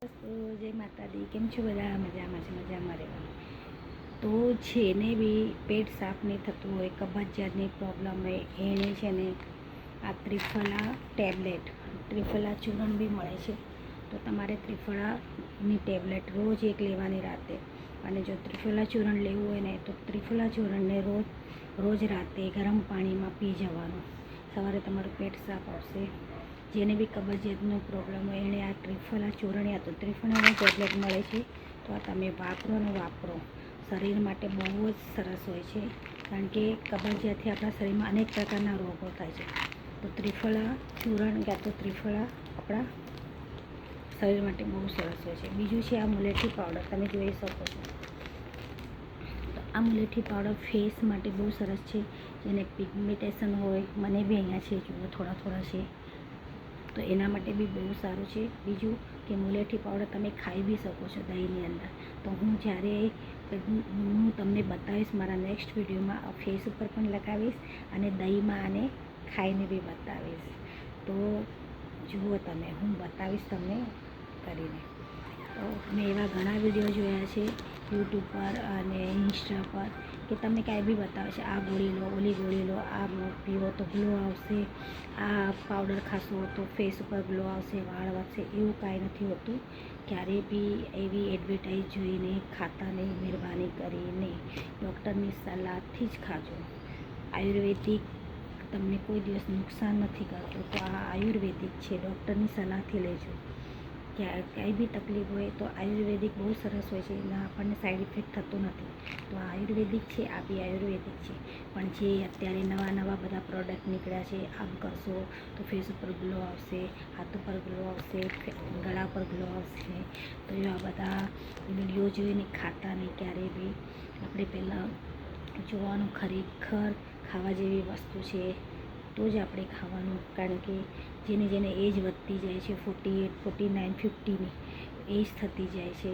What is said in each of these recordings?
જય માતાજી. કેમ છો બધા? મજામાં છે, મજામાં રહેવાનું. તો જેને બી પેટ સાફ નહીં થતું હોય, કબજિયાતની પ્રોબ્લેમ હોય, એને છે ને આ ત્રિફળા ટેબ્લેટ, ત્રિફળા ચૂર્ણ બી મળે છે. તો તમારે ત્રિફળાની ટેબ્લેટ રોજ એક લેવાની રાતે. અને જો ત્રિફળા ચૂર્ણ લેવું હોય ને તો ત્રિફળા ચૂર્ણને રોજ રાતે ગરમ પાણીમાં પી જવાનું. સવારે તમારું પેટ સાફ આવશે. જેને બી કબજિયાતનો પ્રોબ્લેમ હોય એણે આ ત્રિફળા ચૂર્ણ યા તો ત્રિફળાની ટેબ્લેટ મળે છે. તો આ તમે વાપરો. શરીર માટે બહુ જ સરસ હોય છે, કારણ કે કબજિયાતથી આપણા શરીરમાં અનેક પ્રકારના રોગો થાય છે. તો ત્રિફળા ચૂર્ણ યા તો ત્રિફળા આપણા શરીર માટે બહુ સરસ હોય છે. બીજું છે આ મુલેઠી પાવડર, તમે જોઈ શકો છો. તો આ મુલેઠી પાવડર ફેસ માટે બહુ સરસ છે. જેને પિગમેન્ટેશન હોય, મને બી અહીંયા છે, જુઓ થોડા છે, તો એના માટે બી બહુ સારું છે. બીજું કે મુલેઠી પાવડર તમે ખાઈ બી શકો છો દહીંની અંદર. તો હું તમને બતાવીશ મારા નેક્સ્ટ વિડીયોમાં, ફેસ ઉપર પણ લગાવીશ અને દહીંમાં આને ખાઈને બી બતાવીશ. તો જુઓ તમે, હું બતાવીશ તમને કરીને. તો મેં એવા ઘણા વિડીયો જોયા છે યુટ્યુબ પર અને ઇન્સ્ટા પર કે તમને કાંઈ બી બતાવે છે, આ ગોળી લો, ઓલી ગોળી લો, આ પીવો તો ગ્લો આવશે, આ પાવડર ખાશો તો ફેસ ઉપર ગ્લો આવશે, વાળ વધશે. એવું કાંઈ નથી હોતું. ક્યારેય બી એવી એડવર્ટાઈઝ જોઈને ખાતા નહીં. મહેરબાની કરીને ડૉક્ટરની સલાહથી જ ખાજો. આયુર્વેદિક તમને કોઈ દિવસ નુકસાન નથી કરતું. તો આ આયુર્વેદિક છે, ડૉક્ટરની સલાહથી લેજો. ક્યાંય બી તકલીફ હોય તો આયુર્વેદિક બહુ સરસ હોય છે, એના આપણને સાઈડ ઇફેક્ટ થતો નથી. તો આ આયુર્વેદિક છે, આ બી આયુર્વેદિક છે. પણ જે અત્યારે નવા બધા પ્રોડક્ટ નીકળ્યા છે, આમ કરશો તો ફેસ ઉપર ગ્લો આવશે, હાથ ઉપર ગ્લો આવશે, ગળા પર ગ્લો આવશે. તો એવા બધા વિડીયો જોઈને ખાતા નહીં ક્યારેય બી. આપણે પહેલાં જોવાનું ખરેખર ખાવા જેવી વસ્તુ છે તો જ આપણે ખાવાનું. કારણ કે જેને એજ વધતી જાય છે, 48, 49, 50ની એજ થતી જાય છે,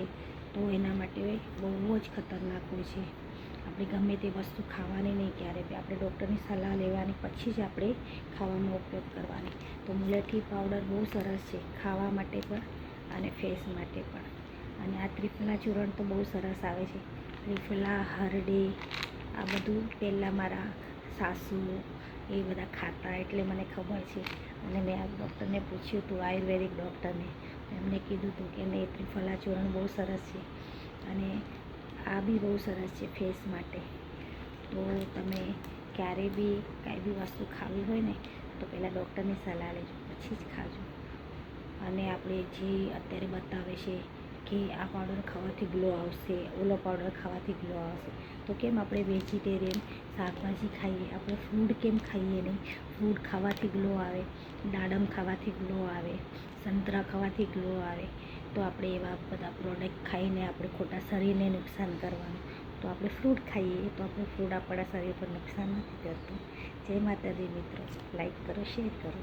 તો એના માટે બહુ જ ખતરનાક હોય છે. આપણે ગમે તે વસ્તુ ખાવાની નહીં ક્યારે બી. આપણે ડૉક્ટરની સલાહ લેવાની, પછી જ આપણે ખાવાનો ઉપયોગ કરવાની. તો મુલેઠી પાવડર બહુ સરસ છે ખાવા માટે પણ અને ફેસ માટે પણ. અને આ ત્રિફળા ચૂર્ણ તો બહુ સરસ આવે છે. ત્રિફળા, હરડે, આ બધું પહેલાં મારા સાસુ એ બધા ખાતા, એટલે મને ખબર છે. અને મેં આ ડૉક્ટરને પૂછ્યું હતું, આયુર્વેદિક ડૉક્ટરને. એમને કીધું હતું કે નહીં, ત્રિફળા ચૂર્ણ બહુ સરસ છે અને આ બી બહુ સરસ છે ફેસ માટે. તો તમે ક્યારે બી કાંઈ બી વસ્તુ ખાવી હોય ને તો પહેલાં ડૉક્ટરની સલાહ લેજો, પછી જ ખાજો. અને આપણે જે અત્યારે બતાવે છે કે આ પાવડર ખાવાથી ગ્લો આવશે, ઓલો પાવડર ખાવાથી ગ્લો આવશે, તો કેમ આપણે વેજીટેરિયન શાકભાજી ખાઈએ, આપણે ફ્રૂટ કેમ ખાઈએ નહીં? ફ્રૂટ ખાવાથી ગ્લો આવે, દાડમ ખાવાથી ગ્લો આવે, સંતરા ખાવાથી ગ્લો આવે. તો આપણે એવા બધા પ્રોડક્ટ ખાઈને આપણે ખોટા શરીરને નુકસાન કરવાનું. તો આપણે ફ્રૂટ ખાઈએ તો આપણું ફ્રૂટ આપણા શરીર પર નુકસાન નથી કરતું. જય માતાજી મિત્રો, લાઈક કરો, શેર કરો.